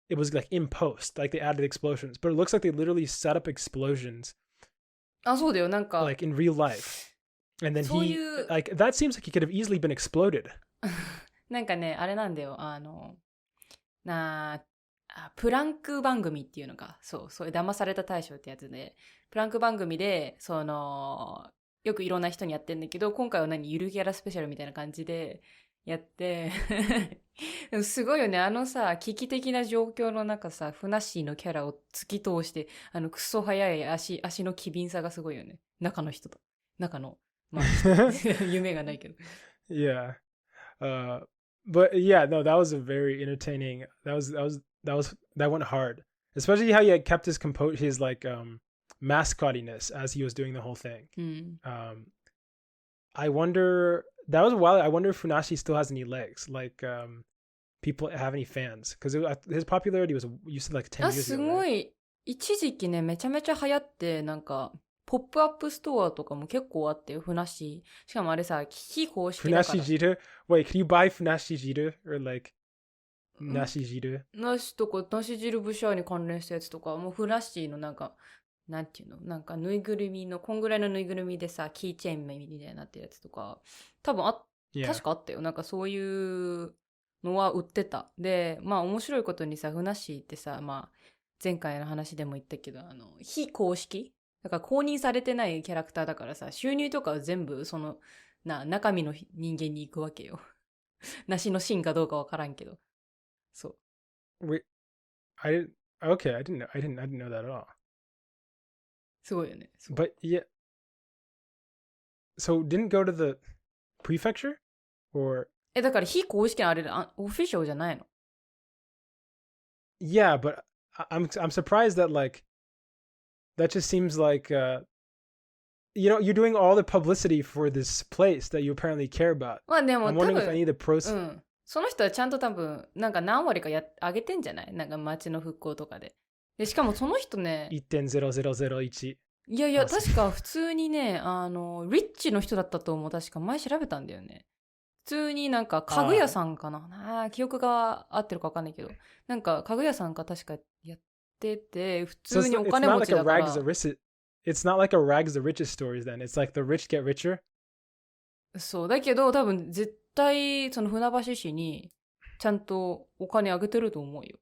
it was like in post, like they added explosions. But it looks like they literally set up explosions. あ、そうだよ、なんか。 Like in real life. And then like, that seems like he could have easily been exploded. なんかね、あれなんだよ、プランク番組っていうのが、そう、騙された大賞ってやつで、プランク番組で、よくいろんな人にやってんだけど、今回はゆるキャラスペシャルみたいな感じでやって、でもすごいよね、危機的な状況の中さ、ふなっしーのキャラを突き通して、クソ速い足の機敏さがすごいよね。中の、まあ、夢がないけど。Yeah. But yeah, no, that was a very entertaining, that went hard. Especially how he kept his his like mascotiness as he was doing the whole thing. I wonder, that was a while. I wonder if Funashi still has any legs, like people have any fans, because his popularity was, you said, like 10 years ago. すごい、一時期ね、めちゃめちゃ流行って、なんかポップアップストアとかも結構あってよ、ふなっしー。しかもあれさ、非公式だから。Funashi Jiru? Wait, can you buy Funashi Jiru? Or like, Nashi Jiru? なしとか、なし汁ブシャーに関連したやつとか、もうふなっしーのなんていうの、なんかぬいぐるみの、こんぐらいのぬいぐるみでさ、キーチェーンみたいになってるやつとか、多分確かあったよ。なんかそういうのは売ってた。で、まあ面白いことにさ、ふなっしーってさ、まあ、前回の話でも言ったけど、非公式だから公認されてないキャラクターだからさ、収入とかは全部中身の人間に行くわけよ。梨の芯かどうかわからんけど。そう。Wait, I didn't know that at all. すごいよね。But yeah. So didn't go to the prefecture? Or だから非公式なあれオフィシャルじゃないの？ Yeah, but I'm surprised that like that just seems like you're doing all the publicity for this place that you apparently care about. まあでも I'm wondering if any of the pros その人はちゃんと多分、なんか何割か上げてんじゃない？なんか街の復興とかで。で、しかもその人ね、1.0001。いやいや、確か普通にね、リッチの人だったと思う。確か前調べたんだよね。普通になんか家具屋さんかな。記憶が合ってるか分かんないけど。なんか家具屋さんか確かやってて、普 So 通 it's にお not 金 like 持 a ちだから。 rags the rich. It's not like a rags the richest stories then. It's like the rich get richer. そう。だけど多分絶対その船橋市にちゃんとお金あげてると思うよ。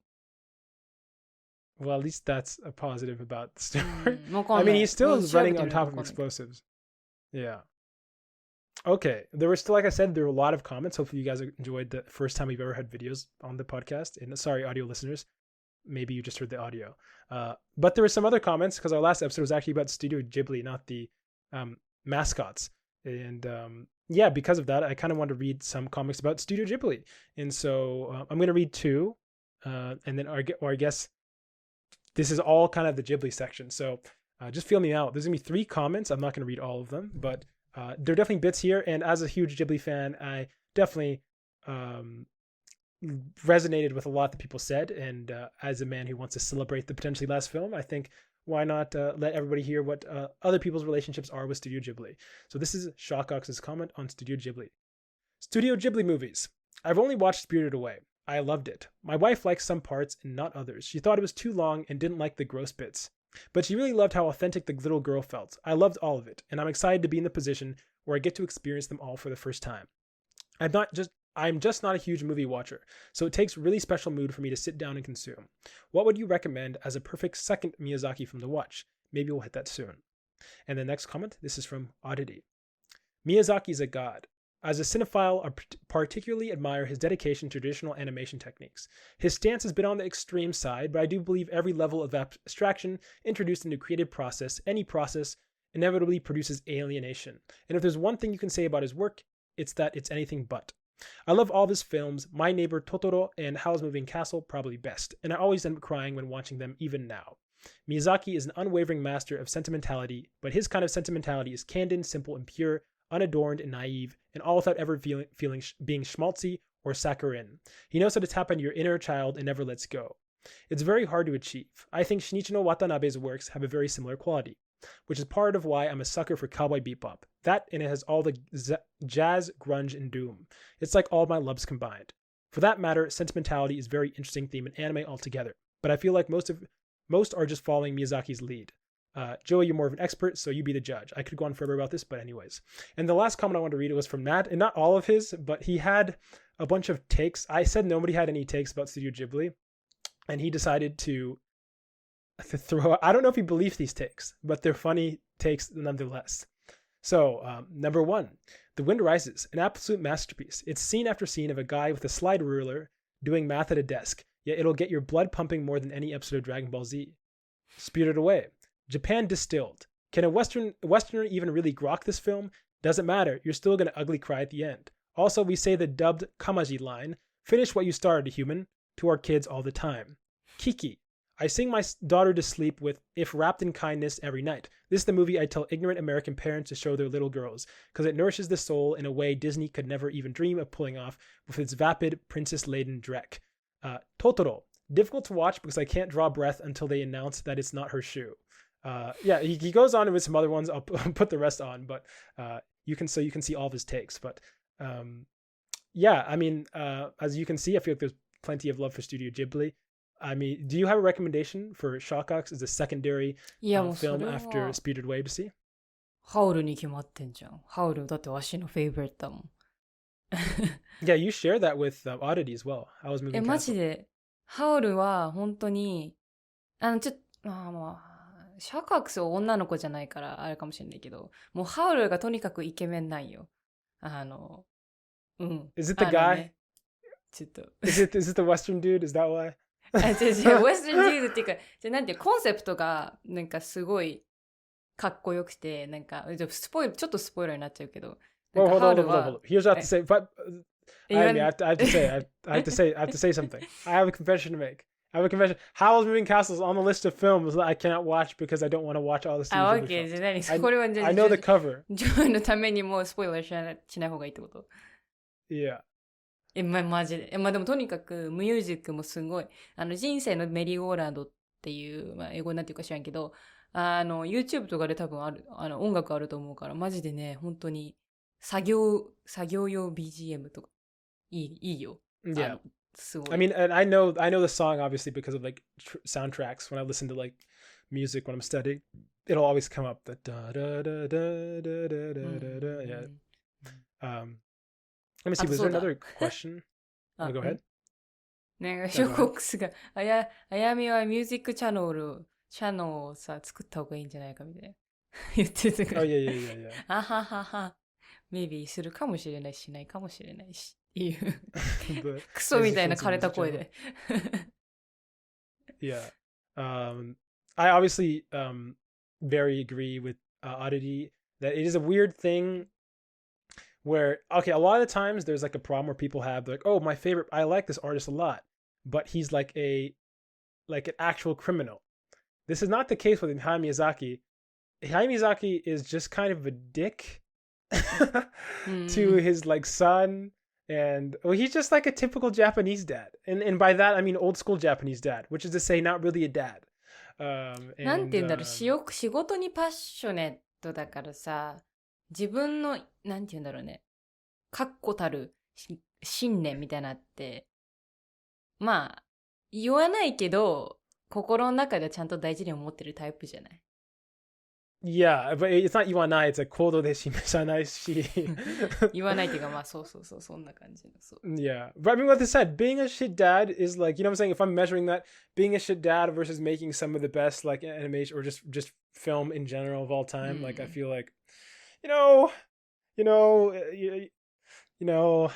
Well, at least that's a positive about the story. わか I んな mean, い。he's still 調べ running て on みれば top わ of かんないけど。 explosives. Yeah. Okay. There were still, like I said, there were a lot of comments. Hopefully, you guys enjoyed the first time we've ever had videos on the podcast. And sorry, audio listeners. Maybe you just heard the audio. But there were some other comments because our last episode was actually about Studio Ghibli, not the mascots. And yeah, because of that, I kind of want to read some comics about Studio Ghibli. And so I'm going to read two. And then, or I guess this is all kind of the Ghibli section. So just feel me out. There's going to be 3 comments. I'm not going to read all of them, but there are definitely bits here. And as a huge Ghibli fan, I definitely resonated with a lot that people said. And as a man who wants to celebrate the potentially last film, I think why not let everybody hear what other people's relationships are with Studio Ghibli. So this is Shawcox's comment on Studio Ghibli. Studio Ghibli movies. I've only watched Spirited Away. I loved it. My wife likes some parts and not others. She thought it was too long and didn't like the gross bits. But she really loved how authentic the little girl felt. I loved all of it, and I'm excited to be in the position where I get to experience them all for the first time. I'm just not a huge movie watcher, so it takes really special mood for me to sit down and consume. What would you recommend as a perfect second Miyazaki film to watch? Maybe we'll hit that soon. And the next comment, this is from Oddity. Miyazaki is a god. As a cinephile, I particularly admire his dedication to traditional animation techniques. His stance has been on the extreme side, but I do believe every level of abstraction introduced into a creative process, any process, inevitably produces alienation. And if there's one thing you can say about his work, it's that it's anything but. I love all of his films, My Neighbor Totoro and Howl's Moving Castle probably best, and I always end up crying when watching them even now. Miyazaki is an unwavering master of sentimentality, but his kind of sentimentality is candid, simple, and pure, unadorned and naive, and all without ever being schmaltzy or saccharine. He knows how to tap into your inner child and never lets go. It's very hard to achieve. I think Shinichi no Watanabe's works have a very similar quality, which is part of why I'm a sucker for Cowboy Bebop. That, and it has all the jazz, grunge, and doom. It's like all my loves combined. For that matter, sentimentality is a very interesting theme in anime altogether, but I feel like most are just following Miyazaki's lead. Joey, you're more of an expert, so you be the judge. I could go on forever about this, but anyways. And the last comment I wanted to read was from Matt, and not all of his, but he had a bunch of takes. I said nobody had any takes about Studio Ghibli, and he decided to throw out, I don't know if he believes these takes, but they're funny takes nonetheless. So, number 1, The Wind Rises, an absolute masterpiece. It's scene after scene of a guy with a slide ruler doing math at a desk, yet it'll get your blood pumping more than any episode of Dragon Ball Z. Spirited Away. Japan distilled. Can a Westerner even really grok this film? Doesn't matter, you're still gonna ugly cry at the end. Also, we say the dubbed Kamaji line, finish what you started, human, to our kids all the time. Kiki. I sing my daughter to sleep with If Wrapped in Kindness every night. This is the movie I tell ignorant American parents to show their little girls, because it nourishes the soul in a way Disney could never even dream of pulling off with its vapid, princess-laden dreck. Totoro. Difficult to watch because I can't draw breath until they announce that it's not her shoe. Yeah, he goes on with some other ones. I'll put the rest on, but you can see all of his takes. But yeah, I mean, as you can see, I feel like there's plenty of love for Studio Ghibli. I mean, do you have a recommendation for Shawcox as a secondary film after Spirited Away to see? ハウルに決まってんじゃん。ハウルだってわしのフェイブリットだもん。Yeah, you share that with Oddity as well. I was moving. マジでハウルは本当にまあシャカクスは女の子じゃないからあれかもしれないけど、もうハウルがとにかくイケメンなんよ。Is it the guy? ね、ちょっと。Is it the Western dude? Is that why? ウエスタンデュードっていうか、なんていうコンセプトがなんかすごいかっこよくて、なんかちょっとスポイラーになっちゃうけど。Well, hold on. Here's what I have to say. But I have to say something. I have a confession to make. Howl's Moving Castle is on the list of films that I cannot watch because I don't want to watch all the series. Okay. じゃあ何これは I know the cover. ジョイのためにもうスポイラーしない方がいいってこと？ Yeah. マジで。まあでもとにかくミュージックもすごい。人生のメリーゴーランドっていう、まあ英語なんていうか知らんけど、YouTube とかで多分ある、音楽あると思うから、マジでね、本当に作業用 BGM とか、いいよ。Yeah. すごい。I mean, and I know the song obviously because of like soundtracks. When I listen to like music when I'm studying, it'll always come up the da da da da da da da da. Yeah. Let me see. Was there another question? Oh, go ahead. ね、ショコックスが、あやみはミュージックチャンネルをさ、作った方がいいんじゃないかみたいな。言ってたから。Oh, yeah, yeah, yeah, yeah. あははは。maybe するかもしれないし、しないかもしれないし。っていう。クソみたいな枯れた声で。Yeah. I obviously very agree with Oddity that it is a weird thing where, okay, a lot of the times there's like a problem where people have like, oh, I like this artist a lot, but he's like an actual criminal. This is not the case with Hayao Miyazaki. Hayao Miyazaki is just kind of a dick to his like son, and he's just like a typical Japanese dad, and by that I mean old school Japanese dad, which is to say not really a dad. なんて言うんだろう、仕事にパッショネットだからさ、自分のなんて言うんだろうね、確固たる信念みたいなって、まあ言わないけど心の中ではちゃんと大事に思ってるタイプじゃない。Yeah, but it's not 言わない, it's like 行動で示さないし。言わないっていうか、まあそうそんな感じの。そう。Yeah, but I mean, what they said, being a shit dad is like, you know what I'm saying? If I'm measuring that, being a shit dad versus making some of the best like animation or just film in general of all time, like I feel like, you know,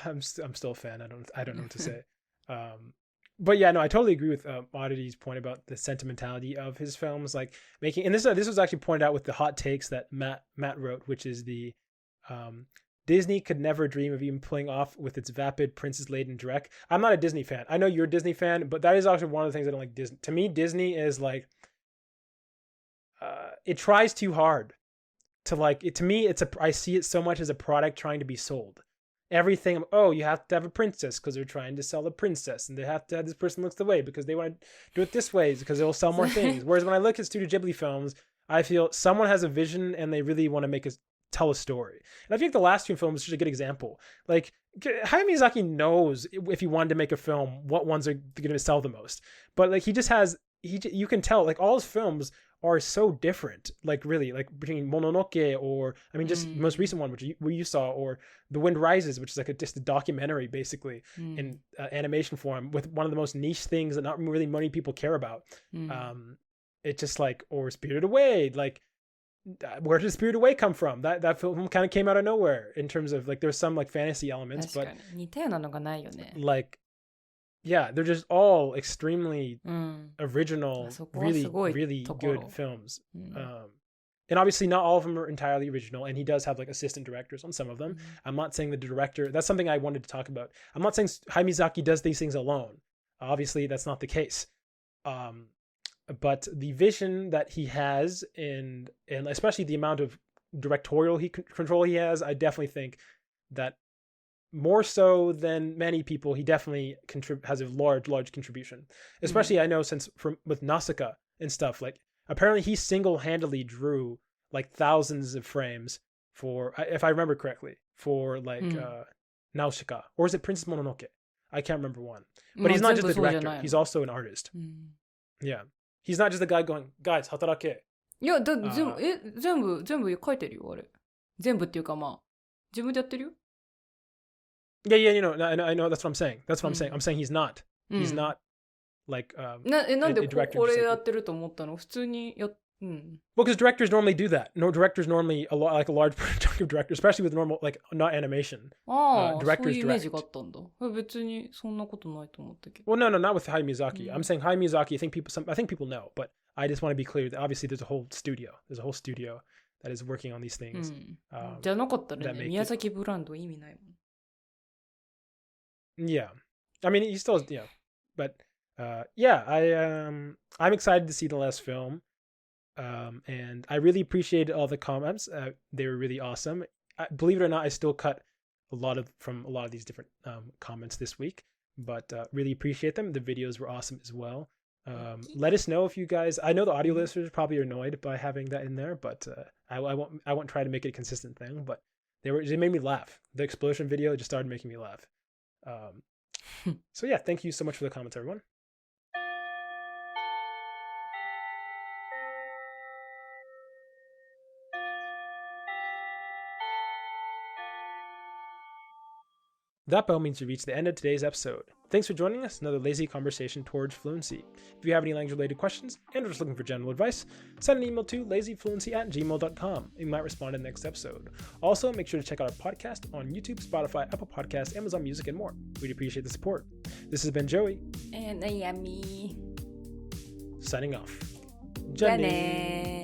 I'm still a fan. I don't know what to say. But yeah, no, I totally agree with Oddity's point about the sentimentality of his films, like making. And this was actually pointed out with the hot takes that Matt wrote, which is the Disney could never dream of even pulling off with its vapid, princess-laden Drek. I'm not a Disney fan. I know you're a Disney fan, but that is actually one of the things I don't like Disney. To me, Disney is like it tries too hard to like it. To me, I see it so much as a product trying to be sold. Everything, oh, you have to have a princess because they're trying to sell a princess, and they have to have this person looks the way because they want to do it this way because it'll sell more things. Whereas when I look at Studio Ghibli films, I feel someone has a vision and they really want to tell a story. And I think the last two films is just a good example. Like Hayao Miyazaki knows if he wanted to make a film, what ones are going to sell the most. But like you can tell like all his films are so different, like really, like between Mononoke or I mean just most recent one which you saw, or The Wind Rises, which is like just a documentary basically in animation form with one of the most niche things that not really many people care about. It's just like, or Spirited Away, like where did Spirited Away come from? That film kind of came out of nowhere in terms of like there's some like fantasy elements, but 似たようなのがないよね。 like yeah, they're just all extremely original, really good films. And obviously not all of them are entirely original, and he does have like assistant directors on some of them. I'm not saying the director, that's something I wanted to talk about. I'm not saying Hayao Miyazaki does these things alone. Obviously that's not the case. But the vision that he has and especially the amount of directorial control he has, I definitely think that more so than many people, he definitely has a large contribution. Especially I know since with Nausicaa and stuff, like apparently he single-handedly drew like thousands of frames for, if I remember correctly, for like Nausicaa, or is it Princess Mononoke? I can't remember one. But he's not just a director, he's also an artist. Yeah. He's not just a guy going, guys, hatarake. いや、全部書いてるよ、あれ。全部っていうかまあ、自分でやってるよ。Yeah, you know, I know that's what I'm saying. That's what I'm saying. I'm saying he's not like なんでこれやってると思ったの？普通にWell, because directors normally do that. No, directors normally like a large chunk of directors, especially with normal like not animation. Directors そういうイメージがあったんだ。別にそんなことないと思ったけど。Well, no, not with Hayao Miyazaki. I'm saying Hayao Miyazaki. I think people know, but I just want to be clear that obviously there's a whole studio that is working on these things. じゃなかったらね、宮崎ブランド意味ないもん。Yeah, I mean he still but yeah, I'm excited to see the last film, and I really appreciated all the comments. They were really awesome. Believe it or not, I still cut from a lot of these different comments this week, but really appreciate them. The videos were awesome as well. Let us know if you guys, I know the audio listeners probably are annoyed by having that in there, but I won't try to make it a consistent thing, but they made me laugh. The explosion video just started making me laugh. So yeah, thank you so much for the comments, everyone. That bell means we reached the end of today's episode. Thanks for joining us, another lazy conversation towards fluency. If you have any language-related questions and are just looking for general advice, send an email to lazyfluency@gmail.com. We might respond in the next episode. Also, make sure to check out our podcast on YouTube, Spotify, Apple Podcasts, Amazon Music, and more. We'd appreciate the support. This has been Joey. And Ayami. Signing off. じゃあねー。